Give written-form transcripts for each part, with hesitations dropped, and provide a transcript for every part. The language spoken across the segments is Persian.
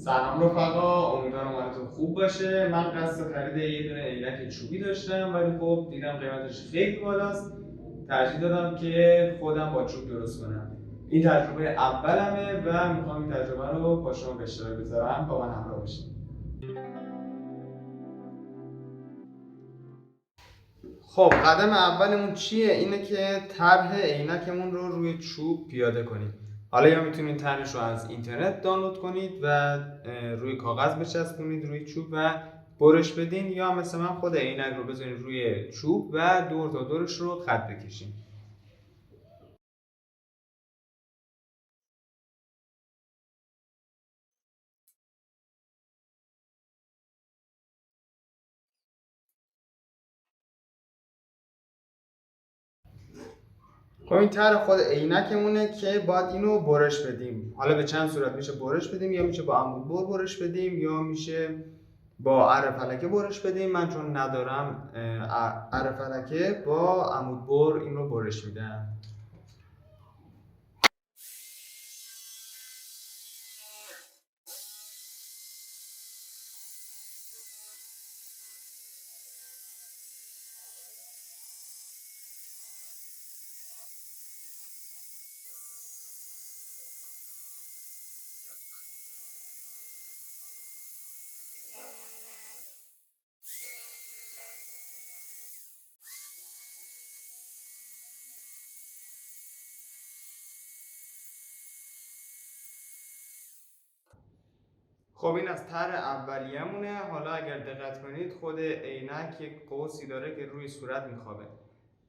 سلام رفقا، امیدوارم حالتون خوب باشه. من قصد خرید یه دونه عینک چوبی داشتم ولی خب دیدم قیمتش خیلی بالاست. ترجیح دادم که خودم با چوب درست کنم. این تجربه اولمه و میخوام این تجربه رو با شما به اشتراک بذارم. با من همراه باشید. خب قدم اولمون چیه؟ اینه که طرح عینکمون رو روی چوب پیاده کنید. حالا یا میتونید طرحش رو از اینترنت دانلود کنید و روی کاغذ بچسبونید روی چوب و برش بدین، یا مثل من خود عینک رو بذارید روی چوب و دور تا دورش رو خط بکشید. خب این طرح خود عینکمونه که باید اینو برش بدیم. حالا به چند صورت میشه برش بدیم، یا میشه با عمود برش بدیم، یا میشه با اره فلکه برش بدیم. من چون ندارم اره فلکه، با عمود بر این رو برش میدم. خب این از طرح اولیه‌مونه. حالا اگر دقت کنید خود عینک یک قوسی داره که روی صورت میخوابه.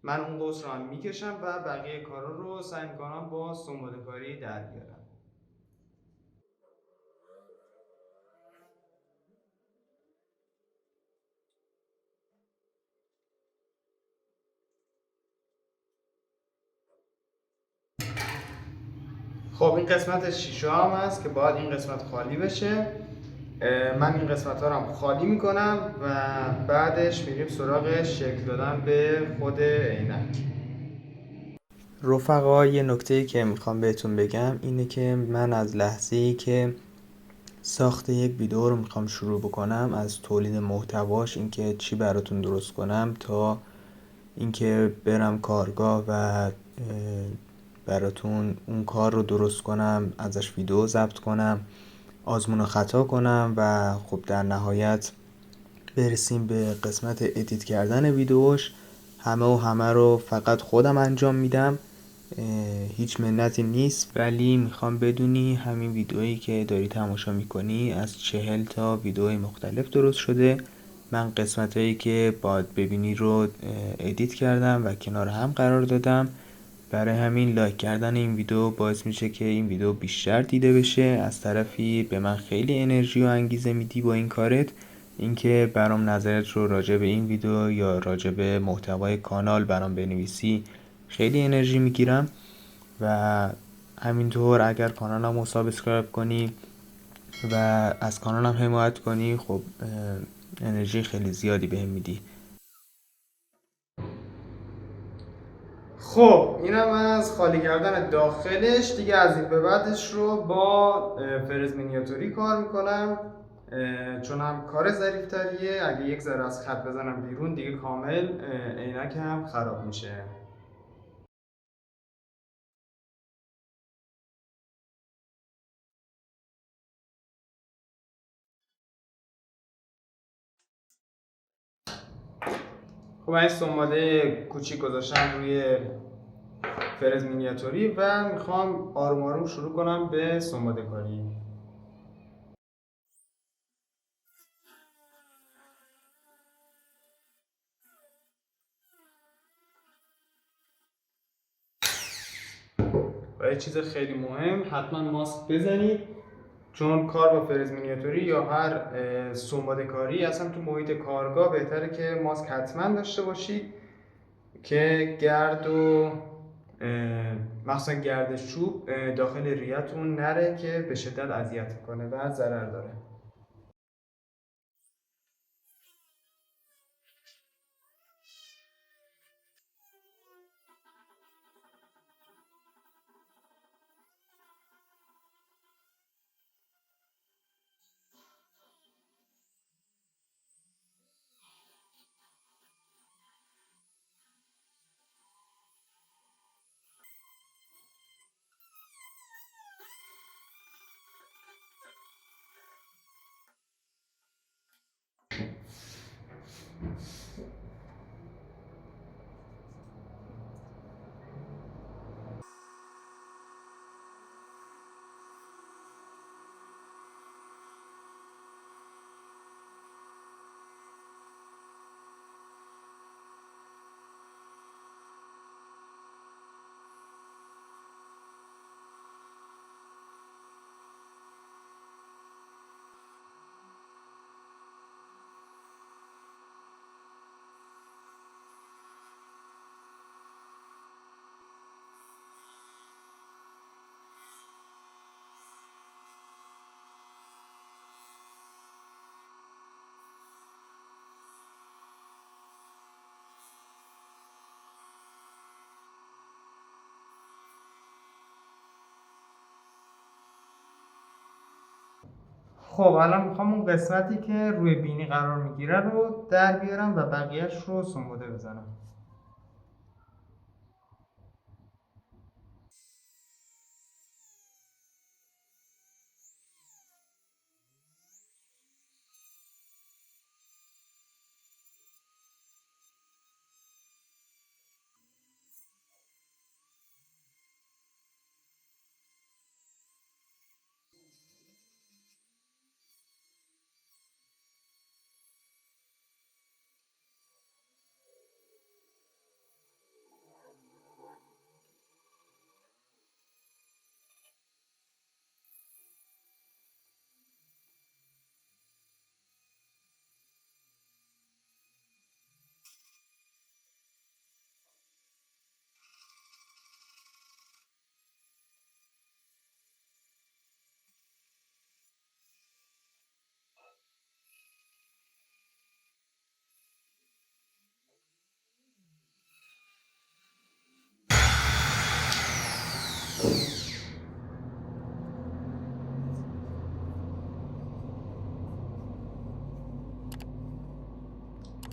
من اون قوس رو هم میکشم و بقیه کارا رو سعی میکنم با سنباده کاری در بیارم. خب این قسمت شیشه هم هست که باید این قسمت خالی بشه. من این قسمت ها رو هم خالی میکنم و بعدش میریم سراغ شکل دادن به خود عینک. رفقا یه نکته‌ای که میخوام بهتون بگم اینه که من از لحظه‌ای که ساخت یک ویدیو رو میخوام شروع بکنم، از تولید محتواش، اینکه چی براتون درست کنم، تا اینکه برم کارگاه و براتون اون کار رو درست کنم، ازش ویدیو ضبط کنم، آزمون و خطا کنم و خب در نهایت برسیم به قسمت ادیت کردن ویدیوش، همه رو فقط خودم انجام میدم. هیچ منتی نیست. ولی میخوام بدونی همین ویدئویی که داری تماشا میکنی از 40 تا ویدئوی مختلف درست شده. من قسمتایی که باید ببینی رو ادیت کردم و کنار هم قرار دادم. برای همین لایک کردن این ویدیو باعث میشه که این ویدیو بیشتر دیده بشه. از طرفی به من خیلی انرژی و انگیزه میدی با این کارت. اینکه برام نظرت رو راجع به این ویدیو یا راجع به محتوای کانال برام بنویسی، خیلی انرژی میگیرم. و همینطور اگر کانالم رو سابسکرایب کنی و از کانالم حمایت کنی، خب انرژی خیلی زیادی بهم میدی. خب اینم از خالی کردن داخلش دیگه. از این به بعدش رو با فرز مینیاتوری کار میکنم، چون هم کار ظریف‌تریه. اگه یک ذره از خط بزنم بیرون دیگه کامل عینک هم خراب میشه. خب من این سنباده کوچیک گذاشتم روی فرز مینیاتوری و میخوام آروم آروم شروع کنم به سنباده کاری. و یه چیز خیلی مهم، حتما ماسک بزنید، چون کار با فرز مینیاتوری یا هر سنباده کاری اصلا تو محیط کارگاه بهتره که ماسک حتما داشته باشید که گرد و مخصوصا گرد چوب داخل ریتون نره که به شدت اذیت کنه و ضرر داره. خب الان میخوام اون قسمتی که روی بینی قرار میگیره رو در بیارم و بقیهش رو سنبوده بزنم.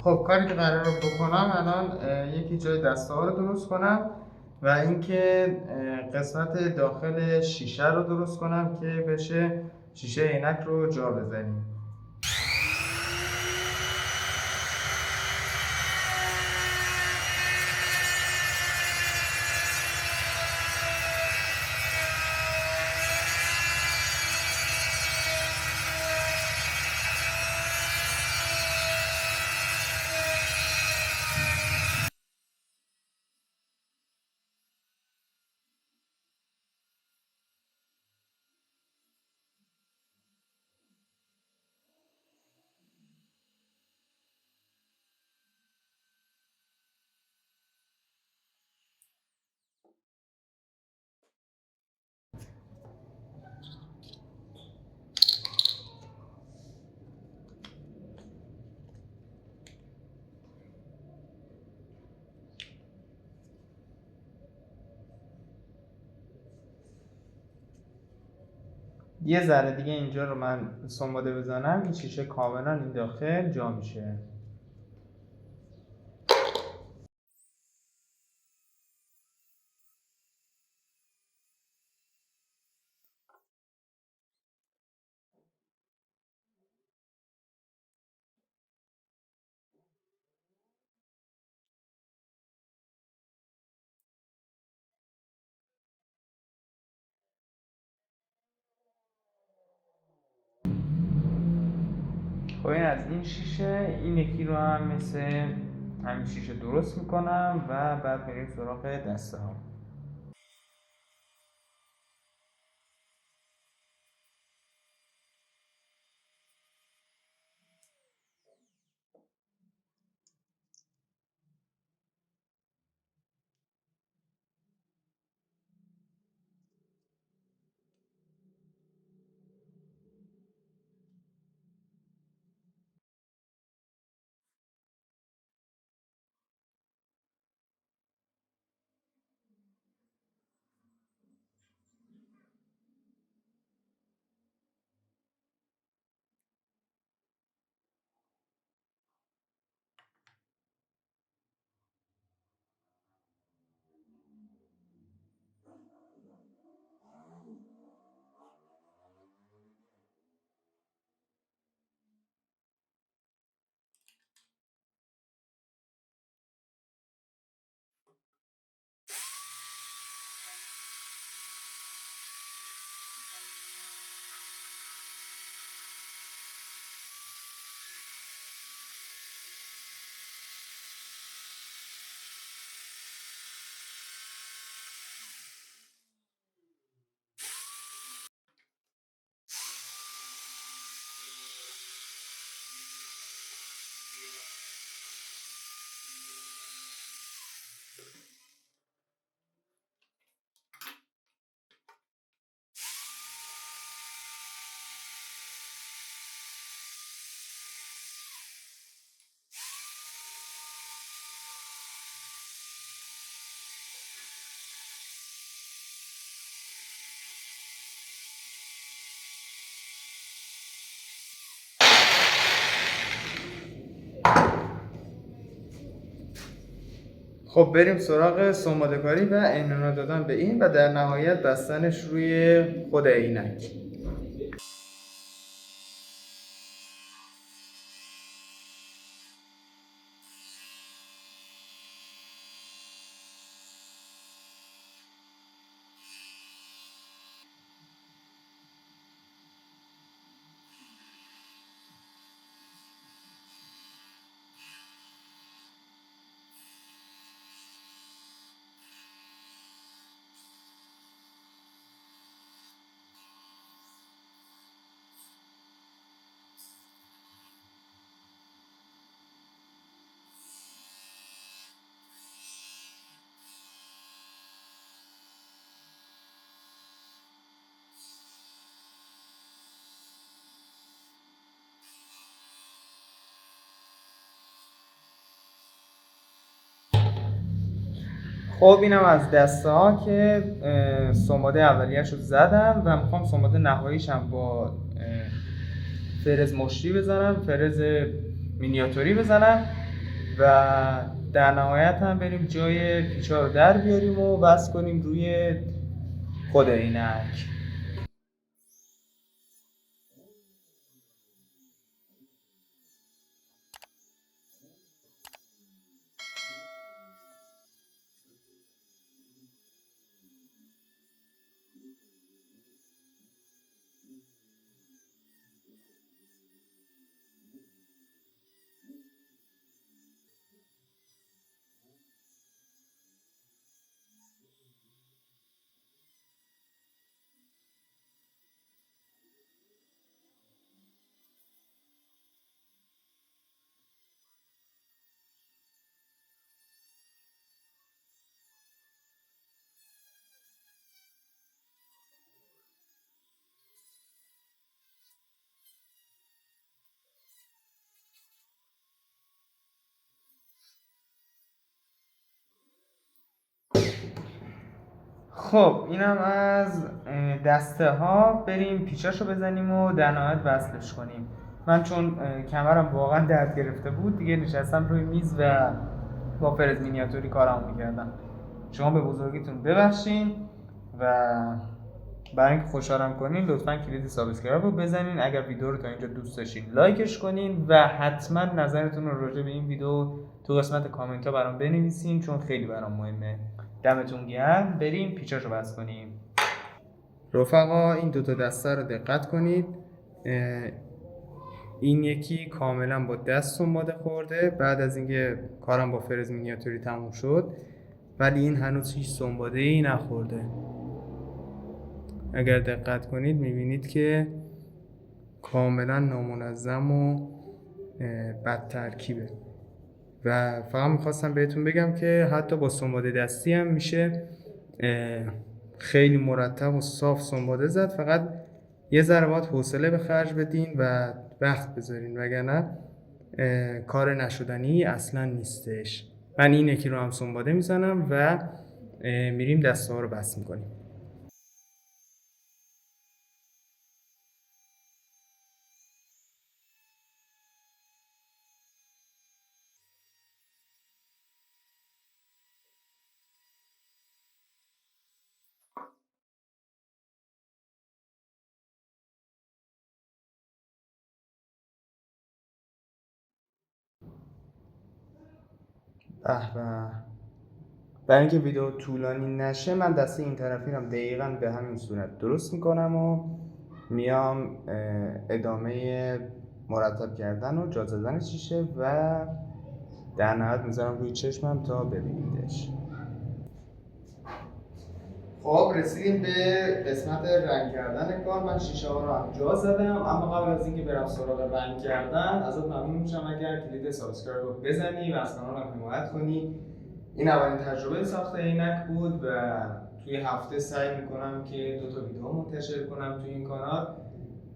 خب کاری که قرار رو بکنم الان یکی جای دسته ها رو درست کنم و اینکه قسمت داخل شیشه رو درست کنم که بشه شیشه عینک رو جا بزنیم. یه ذره دیگه اینجا رو من سنباده بزنم این شیشه کاملا این داخل جا میشه. خب این از این شیشه، این یکی رو هم مثل همین شیشه درست میکنم و بعد بریم سراغ دسته ها. خب بریم سراغ سنباده کاری و انحنا دادن به این و در نهایت بستنش روی خود عینک. خب اینم از دسته ها که سنباده اولیه‌اش رو زدم و میخوام سنباده نهاییش هم با فرز مشتی بزنم، فرز مینیاتوری بزنم و در نهایت هم بریم جای پیچا رو در بیاریم و وصل کنیم روی خود عینک. خب اینم از دسته ها. بریم پیچاشو بزنیم و در نهایت وصلش کنیم. من چون کمرم واقعا درد گرفته بود دیگه نشستم روی میز و با فرز مینیاتوری کارمو میکردم. شما به بزرگیتون ببخشین و برای اینکه خوشحالم کنین لطفاً کلید سابسکرایب رو بزنین. اگر ویدیو رو تا اینجا دوست داشتین لایکش کنین و حتما نظرتون رو راجع به این ویدیو تو قسمت کامنت ها برام بنویسین چون خیلی برام مهمه. دمتون گرم. بریم پیچاشو بس کنیم. رفقا این دوتا دسته رو دقت کنید. این یکی کاملا با دست سنباده خورده بعد از اینکه کارم با فرز مینیاتوری تموم شد، ولی این هنوز هیچ سنباده ای نخورده. اگر دقت کنید میبینید که کاملا نامنظم و بد ترکیبه و فقط میخواستم بهتون بگم که حتی با سنباده دستی هم میشه خیلی مرتب و صاف سنباده زد. فقط یه ذره باید حوصله به خرج بدین و وقت بذارین وگرنه کار نشدنی اصلا نیستش. من این یکی رو هم سنباده میزنم و میریم دسته ها رو بس میکنیم. برای اینکه ویدیو طولانی نشه من دسته این طرفی رو دقیقاً به همین صورت درست میکنم و میام ادامه مرتب کردن و جا زدن شیشه و در نهایت میذارم روی چشمم تا ببینیدش. خب رسیدیم به قسمت رنگ کردن کار. من شیشه ها رو هم جا زدم، اما قبل از اینکه برم سراغ رنگ کردن ازت ممنون میشم اگر کلید سابسکرایب رو بزنی و از کانالم حمایت کنی. این اولین تجربه ساخت عینک بود و توی هفته سعی میکنم که 2 تا ویدیو منتشر کنم توی این کانال.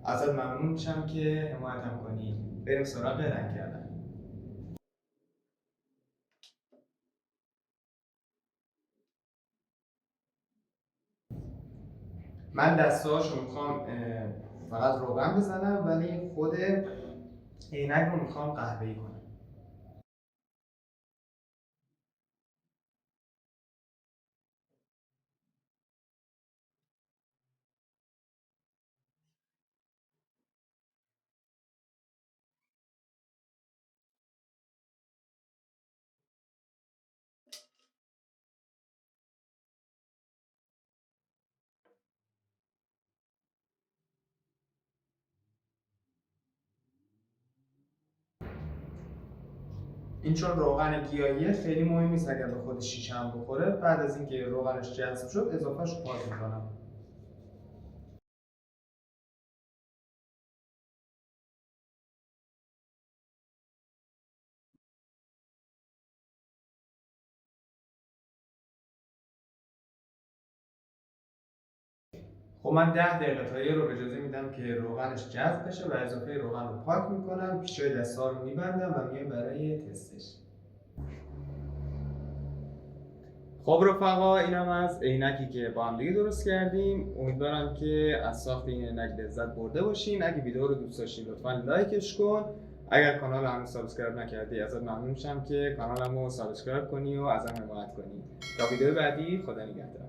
ازت ممنون میشم که حمایتم کنی. بریم سراغ رنگ کردن. من دسته‌هاشو میخوام فقط روغن بزنم ولی خود عینک رو میخوام قهوه‌ای کنم. این چون روغن گیاهیه خیلی مهم نیست اگر به خود شیشه هم بخوره. بعد از اینکه روغنش جذب شد اضافهش رو پاک میکنم. خب من 10 دقیقه تا یه رو اجازه میدم که روغنش جذب بشه و اضافه روغن رو پاک میکنم، پیچای دست‌ها رو میبندم و میام برای تستش. خب رفقا، اینم از عینکی که با هم دیگه درست کردیم. امیدوارم که از ساخت این عینک لذت برده باشین. اگه ویدیو رو دوست داشتین لطفا لایکش کن. اگر کانال هنوز سابسکرایب نکردی ازت ممنون میشم که کانالمو سابسکرایب کنی و ازم حمایت کنی. تا ویدیو بعدی، خدا نگهدار.